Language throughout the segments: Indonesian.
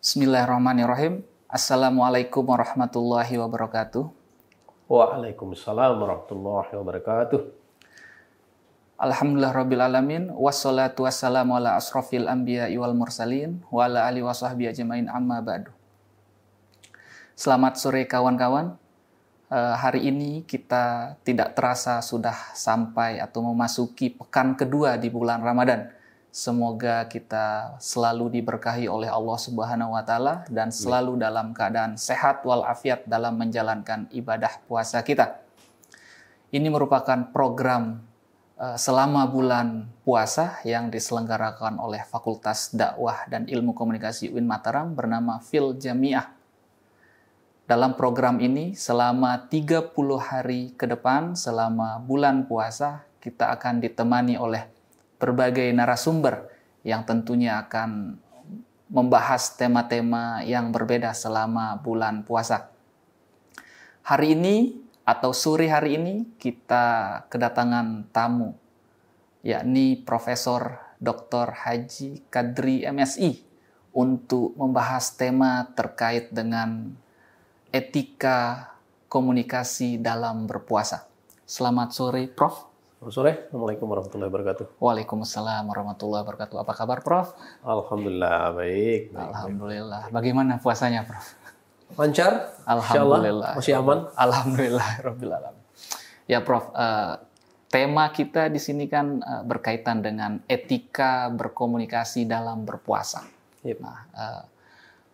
Bismillahirrahmanirrahim. Assalamualaikum warahmatullahi wabarakatuh. Waalaikumsalam warahmatullahi wabarakatuh. Alhamdulillahirrabbilalamin. Wassalatu wassalamu ala asrafil anbiya wal mursalin wa ala alihi wasahbihi ajmain amma ba'du. Selamat sore kawan-kawan. Hari ini kita tidak terasa sudah sampai atau memasuki pekan kedua di bulan Ramadan. Semoga kita selalu diberkahi oleh Allah Subhanahu wa taala dan selalu dalam keadaan sehat walafiat dalam menjalankan ibadah puasa kita. Ini merupakan program selama bulan puasa yang diselenggarakan oleh Fakultas Dakwah dan Ilmu Komunikasi UIN Mataram bernama Fil Jamiah. Dalam program ini selama 30 hari ke depan selama bulan puasa kita akan ditemani oleh berbagai narasumber yang tentunya akan membahas tema-tema yang berbeda selama bulan puasa. Hari ini atau sore hari ini kita kedatangan tamu, yakni Profesor Dr. Haji Kadri MSI untuk membahas tema terkait dengan etika komunikasi dalam berpuasa. Selamat sore, Prof. Selamat sore. Assalamualaikum warahmatullahi wabarakatuh. Waalaikumsalam warahmatullahi wabarakatuh. Apa kabar, Prof? Alhamdulillah, baik. Alhamdulillah. Bagaimana puasanya, Prof? Lancar? Alhamdulillah. Masih aman? Alhamdulillah. Ya, Prof. Tema kita di sini kan berkaitan dengan etika berkomunikasi dalam berpuasa. Yep. Nah,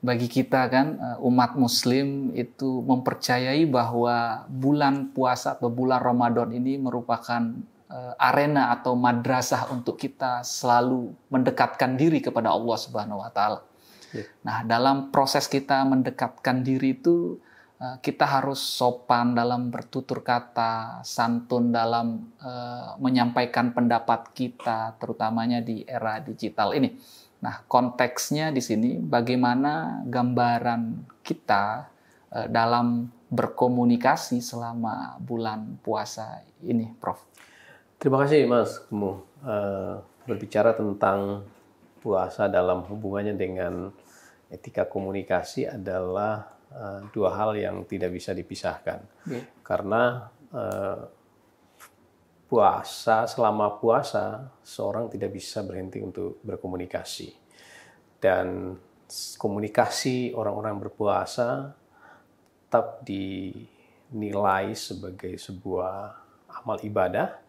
bagi kita kan umat Muslim itu mempercayai bahwa bulan puasa atau bulan Ramadan ini merupakan arena atau madrasah untuk kita selalu mendekatkan diri kepada Allah Subhanahu wa taala. Nah, dalam proses kita mendekatkan diri itu kita harus sopan dalam bertutur kata, santun dalam menyampaikan pendapat kita, terutamanya di era digital ini. Nah, konteksnya di sini bagaimana gambaran kita dalam berkomunikasi selama bulan puasa ini, Prof. Terima kasih, Mas. Kamu berbicara tentang puasa dalam hubungannya dengan etika komunikasi adalah dua hal yang tidak bisa dipisahkan. Karena selama puasa, seorang tidak bisa berhenti untuk berkomunikasi. Dan komunikasi orang-orang berpuasa tetap dinilai sebagai sebuah amal ibadah,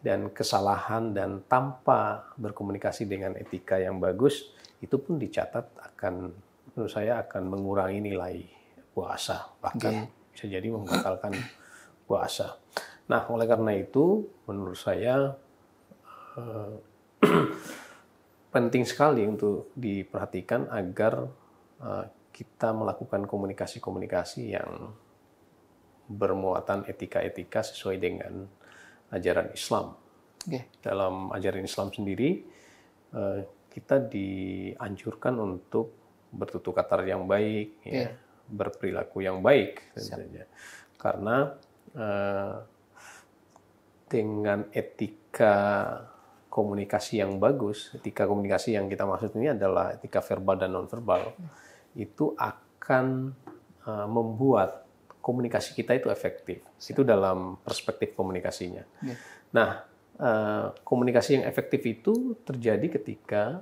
dan kesalahan dan tanpa berkomunikasi dengan etika yang bagus, itu pun dicatat menurut saya akan mengurangi nilai puasa. Bahkan bisa jadi membatalkan puasa. Nah, oleh karena itu, menurut saya penting sekali untuk diperhatikan agar kita melakukan komunikasi-komunikasi yang bermuatan etika-etika sesuai dengan ajaran Islam. Dalam ajaran Islam sendiri, kita dianjurkan untuk bertutur kata yang baik, berperilaku yang baik, tentunya. Karena dengan etika komunikasi yang bagus, etika komunikasi yang kita maksud ini adalah etika verbal dan non-verbal, itu akan membuat komunikasi kita itu efektif. Itu dalam perspektif komunikasinya. Nah, komunikasi yang efektif itu terjadi ketika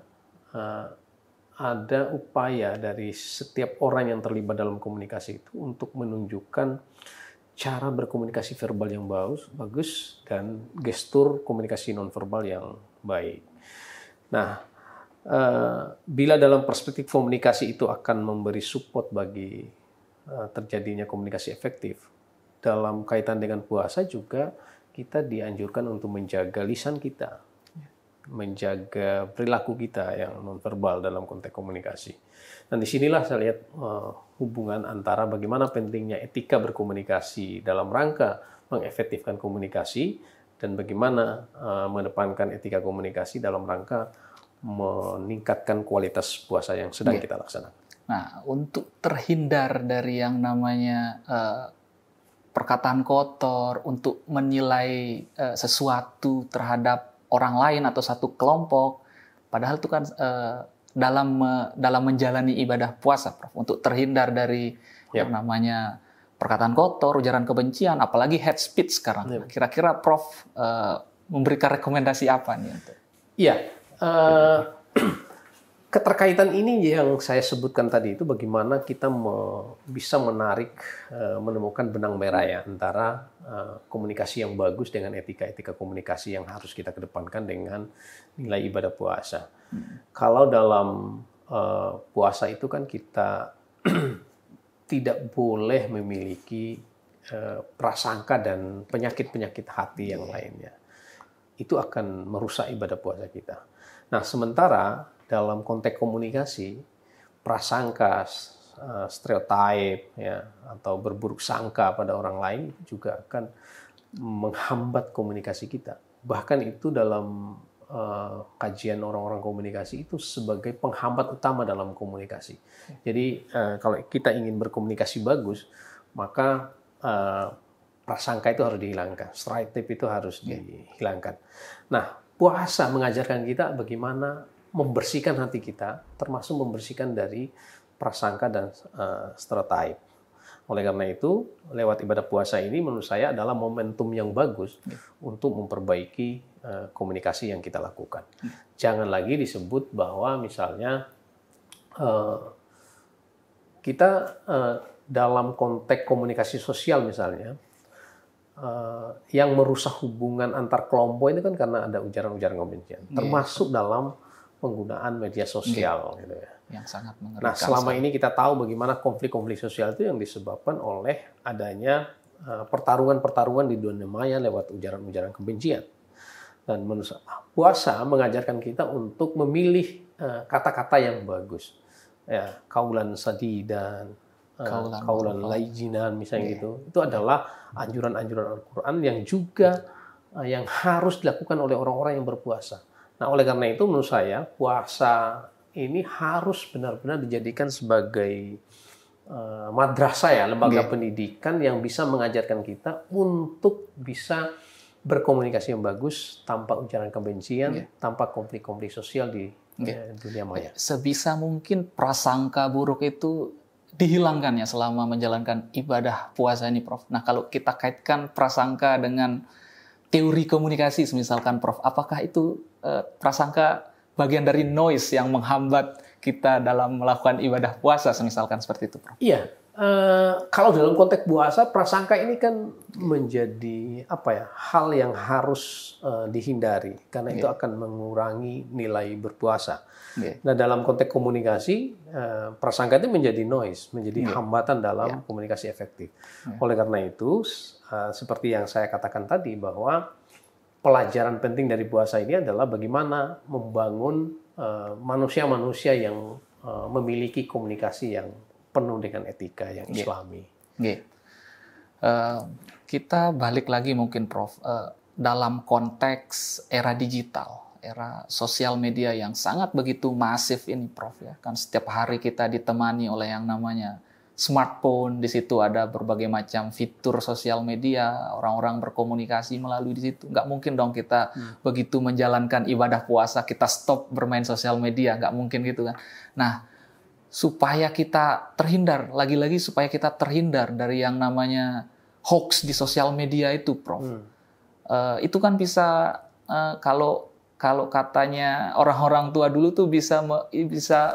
ada upaya dari setiap orang yang terlibat dalam komunikasi itu untuk menunjukkan cara berkomunikasi verbal yang bagus dan gestur komunikasi nonverbal yang baik. Nah, bila dalam perspektif komunikasi itu akan memberi support bagi terjadinya komunikasi efektif, dalam kaitan dengan puasa juga kita dianjurkan untuk menjaga lisan kita, menjaga perilaku kita yang nonverbal dalam konteks komunikasi. Dan disinilah saya lihat hubungan antara bagaimana pentingnya etika berkomunikasi dalam rangka mengefektifkan komunikasi dan bagaimana mengedepankan etika komunikasi dalam rangka meningkatkan kualitas puasa yang sedang kita laksanakan. Nah, untuk terhindar dari yang namanya perkataan kotor, untuk menilai sesuatu terhadap orang lain atau satu kelompok, padahal itu kan dalam menjalani ibadah puasa, Prof, untuk terhindar dari yang namanya perkataan kotor, ujaran kebencian, apalagi hate speech sekarang. Kira-kira Prof memberikan rekomendasi apa nih untuk? Iya, keterkaitan ini yang saya sebutkan tadi itu bagaimana kita bisa menemukan benang merah ya antara komunikasi yang bagus dengan etika-etika komunikasi yang harus kita kedepankan dengan nilai ibadah puasa. Kalau dalam puasa itu kan kita tidak boleh memiliki prasangka dan penyakit-penyakit hati yang lainnya. Itu akan merusak ibadah puasa kita. Nah, sementara dalam konteks komunikasi, prasangka, stereotip, ya, atau berburuk sangka pada orang lain juga akan menghambat komunikasi kita. Bahkan itu dalam kajian orang-orang komunikasi itu sebagai penghambat utama dalam komunikasi. Jadi kalau kita ingin berkomunikasi bagus, maka prasangka itu harus dihilangkan, stereotip itu harus dihilangkan. Nah, puasa mengajarkan kita bagaimana membersihkan hati kita, termasuk membersihkan dari prasangka dan stereotip. Oleh karena itu, lewat ibadah puasa ini menurut saya adalah momentum yang bagus untuk memperbaiki komunikasi yang kita lakukan. Jangan lagi disebut bahwa misalnya kita dalam konteks komunikasi sosial misalnya, yang merusak hubungan antar kelompok itu kan karena ada ujaran-ujaran kebencian, termasuk dalam penggunaan media sosial, gitu ya. Yang sangat mengerikan. Nah, selama ini kita tahu bagaimana konflik-konflik sosial itu yang disebabkan oleh adanya pertarungan-pertarungan di dunia maya lewat ujaran-ujaran kebencian. Dan menurut saya, puasa mengajarkan kita untuk memilih kata-kata yang bagus. Ya, kaulan sadidan, kaulan layyinan misalnya gitu. Itu adalah anjuran-anjuran Al-Quran yang juga yang harus dilakukan oleh orang-orang yang berpuasa. Nah, oleh karena itu menurut saya puasa ini harus benar-benar dijadikan sebagai madrasah ya, lembaga pendidikan yang bisa mengajarkan kita untuk bisa berkomunikasi yang bagus tanpa ujaran kebencian, tanpa konflik-konflik sosial di dunia maya. Sebisa mungkin prasangka buruk itu dihilangkan ya selama menjalankan ibadah puasa ini, Prof. Nah, kalau kita kaitkan prasangka dengan teori komunikasi, misalkan, Prof, apakah itu prasangka bagian dari noise yang menghambat kita dalam melakukan ibadah puasa, misalkan seperti itu, Prof? Iya, kalau dalam konteks puasa, prasangka ini kan menjadi hal yang harus dihindari karena itu akan mengurangi nilai berpuasa. Nah, dalam konteks komunikasi, prasangka itu menjadi noise, menjadi hambatan dalam komunikasi efektif. Oleh karena itu, seperti yang saya katakan tadi bahwa pelajaran penting dari puasa ini adalah bagaimana membangun manusia-manusia yang memiliki komunikasi yang penuh dengan etika yang Islami. Kita balik lagi mungkin, Prof, dalam konteks era digital, era sosial media yang sangat begitu masif ini, Prof, ya. Kan setiap hari kita ditemani oleh yang namanya smartphone, di situ ada berbagai macam fitur sosial media, orang-orang berkomunikasi melalui di situ. Nggak mungkin dong kita begitu menjalankan ibadah puasa, kita stop bermain sosial media, nggak mungkin gitu kan. Nah, supaya kita terhindar, lagi-lagi supaya kita terhindar dari yang namanya hoax di sosial media itu, Prof. Itu kan bisa, kalau katanya orang-orang tua dulu tuh bisa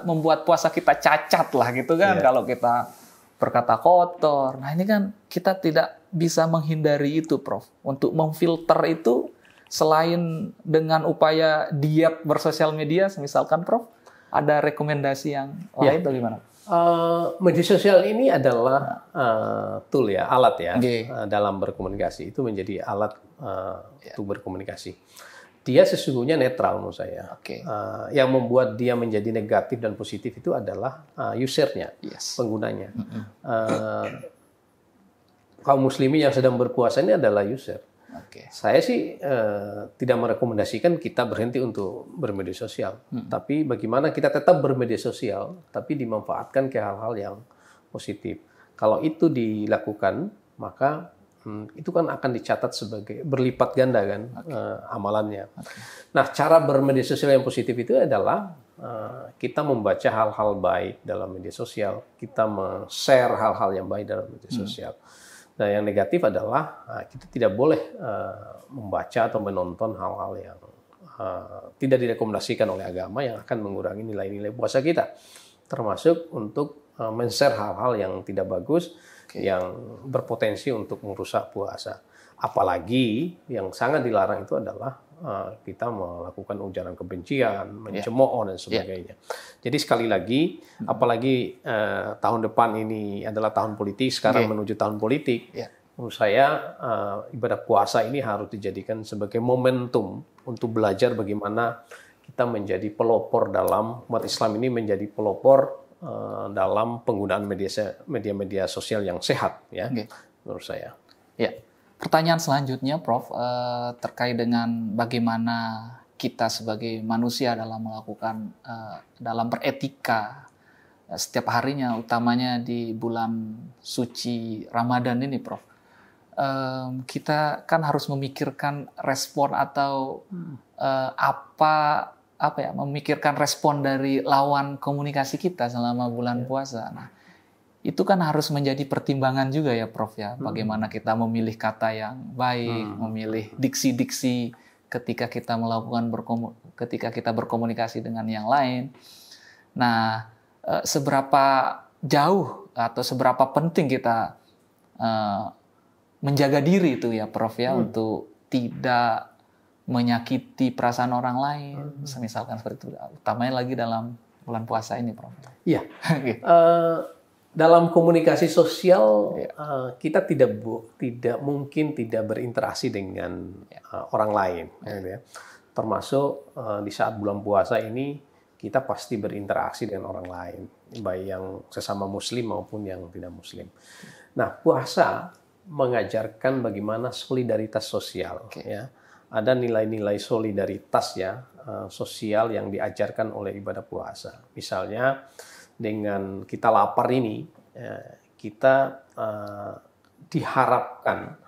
membuat puasa kita cacat lah gitu kan, kalau kita berkata kotor. Nah, ini kan kita tidak bisa menghindari itu, Prof. Untuk memfilter itu, selain dengan upaya diet bersosial media, misalkan, Prof, ada rekomendasi yang lain atau gimana? Media sosial ini adalah tool ya, alat ya, dalam berkomunikasi. Itu menjadi alat untuk berkomunikasi. Dia sesungguhnya netral menurut saya. Yang membuat dia menjadi negatif dan positif itu adalah usernya, penggunanya. Kaum muslimin yang sedang berpuasa ini adalah user. Saya sih tidak merekomendasikan kita berhenti untuk bermedia sosial. Tapi bagaimana kita tetap bermedia sosial, tapi dimanfaatkan ke hal-hal yang positif. Kalau itu dilakukan, maka itu kan akan dicatat sebagai berlipat ganda kan amalannya. Nah, cara bermedia sosial yang positif itu adalah kita membaca hal-hal baik dalam media sosial, kita share hal-hal yang baik dalam media sosial. Nah, yang negatif adalah kita tidak boleh membaca atau menonton hal-hal yang tidak direkomendasikan oleh agama yang akan mengurangi nilai-nilai puasa kita, termasuk untuk men-share hal-hal yang tidak bagus, yang berpotensi untuk merusak puasa. Apalagi yang sangat dilarang itu adalah kita melakukan ujaran kebencian, mencemooh dan sebagainya. Jadi sekali lagi, apalagi tahun depan ini adalah tahun politik, sekarang menuju tahun politik, menurut saya ibadah puasa ini harus dijadikan sebagai momentum untuk belajar bagaimana kita menjadi pelopor dalam umat Islam ini, menjadi pelopor dalam penggunaan media sosial yang sehat, ya, menurut saya. Ya. Pertanyaan selanjutnya, Prof, terkait dengan bagaimana kita sebagai manusia dalam melakukan, dalam beretika setiap harinya, utamanya di bulan suci Ramadan ini, Prof. Kita kan harus memikirkan respon atau memikirkan respon dari lawan komunikasi kita selama bulan puasa. Nah, itu kan harus menjadi pertimbangan juga ya, Prof, ya. Bagaimana kita memilih kata yang baik, memilih diksi-diksi ketika kita berkomunikasi dengan yang lain. Nah, seberapa jauh atau seberapa penting kita menjaga diri itu ya, Prof, ya, untuk tidak menyakiti perasaan orang lain, misalkan seperti itu, utamanya lagi dalam bulan puasa ini, Prof. Iya. Dalam komunikasi sosial kita tidak mungkin tidak berinteraksi dengan orang lain, gitu ya. Termasuk di saat bulan puasa ini kita pasti berinteraksi dengan orang lain, baik yang sesama Muslim maupun yang tidak Muslim. Nah, puasa mengajarkan bagaimana solidaritas sosial, ya. Ada nilai-nilai solidaritas ya sosial yang diajarkan oleh ibadah puasa. Misalnya, dengan kita lapar ini, kita diharapkan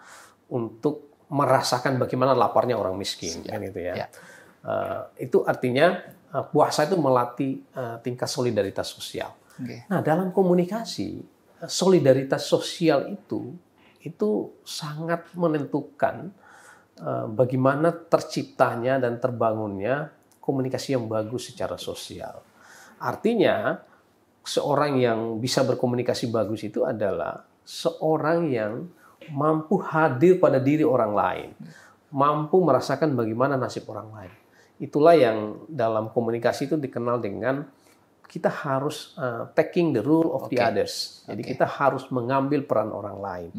untuk merasakan bagaimana laparnya orang miskin, kan gitu ya. Itu artinya puasa itu melatih tingkat solidaritas sosial. Nah, dalam komunikasi, solidaritas sosial itu sangat menentukan bagaimana terciptanya dan terbangunnya komunikasi yang bagus secara sosial. Artinya, seorang yang bisa berkomunikasi bagus itu adalah seorang yang mampu hadir pada diri orang lain, mampu merasakan bagaimana nasib orang lain. Itulah yang dalam komunikasi itu dikenal dengan kita harus taking the role of the others. Jadi kita harus mengambil peran orang lain.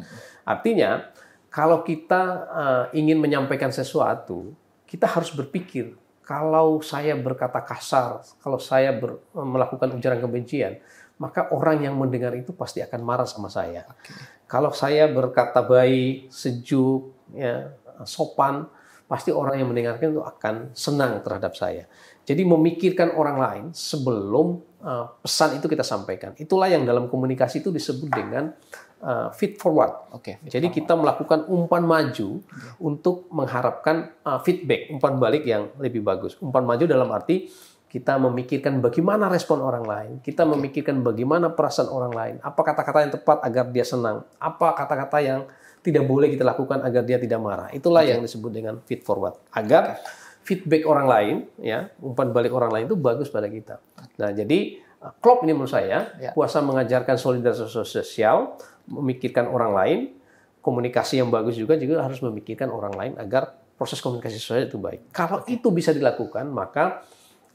Artinya, kalau kita ingin menyampaikan sesuatu, kita harus berpikir, kalau saya berkata kasar, kalau saya melakukan ujaran kebencian, maka orang yang mendengar itu pasti akan marah sama saya. Kalau saya berkata baik, sejuk, ya, sopan, pasti orang yang mendengarkan itu akan senang terhadap saya. Jadi memikirkan orang lain sebelum pesan itu kita sampaikan. Itulah yang dalam komunikasi itu disebut dengan feed forward. Jadi kita melakukan umpan maju untuk mengharapkan feedback, umpan balik yang lebih bagus. Umpan maju dalam arti kita memikirkan bagaimana respon orang lain, kita memikirkan bagaimana perasaan orang lain, apa kata-kata yang tepat agar dia senang, apa kata-kata yang tidak boleh kita lakukan agar dia tidak marah. Itulah yang disebut dengan feed forward. Agar feedback orang lain, ya, umpan balik orang lain itu bagus pada kita. Nah, jadi klop ini menurut saya, puasa mengajarkan solidaritas sosial, memikirkan orang lain, komunikasi yang bagus juga harus memikirkan orang lain agar proses komunikasi sosial itu baik. Kalau itu bisa dilakukan, maka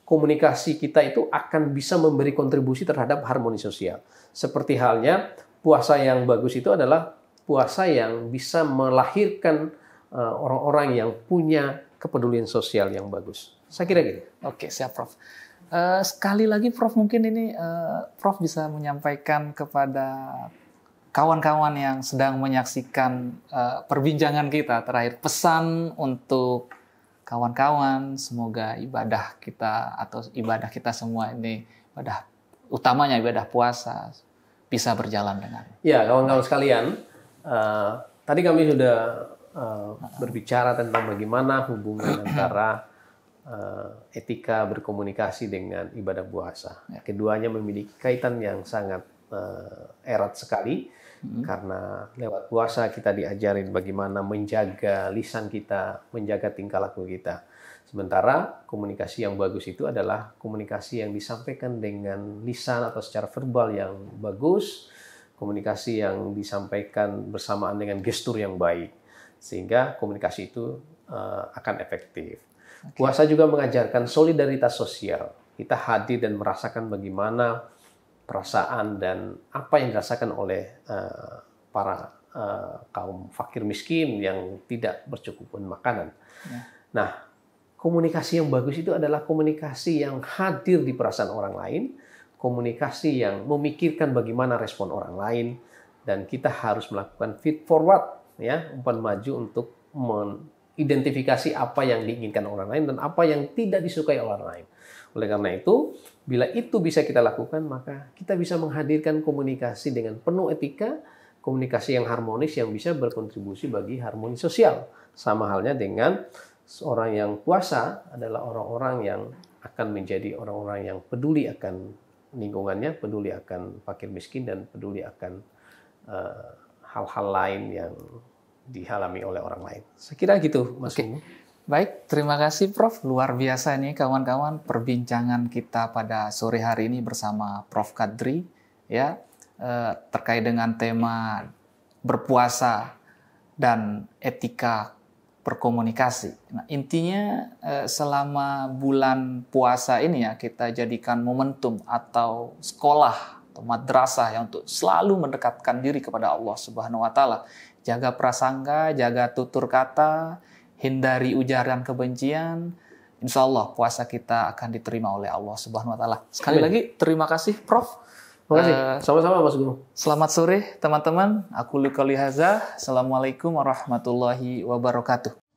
komunikasi kita itu akan bisa memberi kontribusi terhadap harmoni sosial. Seperti halnya puasa yang bagus itu adalah puasa yang bisa melahirkan orang-orang yang punya kepedulian sosial yang bagus. Saya kira gitu. Oke, siap, Prof. Sekali lagi, Prof, mungkin ini Prof bisa menyampaikan kepada kawan-kawan yang sedang menyaksikan perbincangan kita terakhir, pesan untuk kawan-kawan, semoga ibadah kita semua ini, utamanya ibadah puasa, bisa berjalan dengan. Ya, kawan-kawan sekalian, tadi kami sudah berbicara tentang bagaimana hubungan antara etika berkomunikasi dengan ibadah puasa. Keduanya memiliki kaitan yang sangat erat sekali, karena lewat puasa kita diajarin bagaimana menjaga lisan kita, menjaga tingkah laku kita. Sementara komunikasi yang bagus itu adalah komunikasi yang disampaikan dengan lisan atau secara verbal yang bagus, komunikasi yang disampaikan bersamaan dengan gestur yang baik, sehingga komunikasi itu akan efektif. Puasa juga mengajarkan solidaritas sosial. Kita hadir dan merasakan bagaimana perasaan dan apa yang dirasakan oleh para kaum fakir miskin yang tidak bercukupan makanan. Nah, komunikasi yang bagus itu adalah komunikasi yang hadir di perasaan orang lain, komunikasi yang memikirkan bagaimana respon orang lain, dan kita harus melakukan feed forward, ya, umpan maju untuk mengidentifikasi apa yang diinginkan orang lain dan apa yang tidak disukai orang lain. Oleh karena itu, bila itu bisa kita lakukan, maka kita bisa menghadirkan komunikasi dengan penuh etika, komunikasi yang harmonis yang bisa berkontribusi bagi harmoni sosial. Sama halnya dengan seorang yang puasa adalah orang-orang yang akan menjadi orang-orang yang peduli akan lingkungannya, peduli akan fakir miskin, dan peduli akan hal-hal lain yang dialami oleh orang lain. Saya kira gitu, Mas Ungu. Baik, terima kasih Prof. Luar biasa nih kawan-kawan perbincangan kita pada sore hari ini bersama Prof. Kadri, ya, terkait dengan tema berpuasa dan etika berkomunikasi. Nah, intinya selama bulan puasa ini ya, kita jadikan momentum atau sekolah atau madrasah yang untuk selalu mendekatkan diri kepada Allah Subhanahu wa taala. Jaga prasangka, jaga tutur kata, hindari ujaran kebencian. Insya Allah puasa kita akan diterima oleh Allah Subhanahu wa taala. Sekali lagi terima kasih Prof. Terima kasih. Sama-sama Mas Guru. Selamat sore teman-teman. Aku Qouli Hadza. Assalamualaikum warahmatullahi wabarakatuh.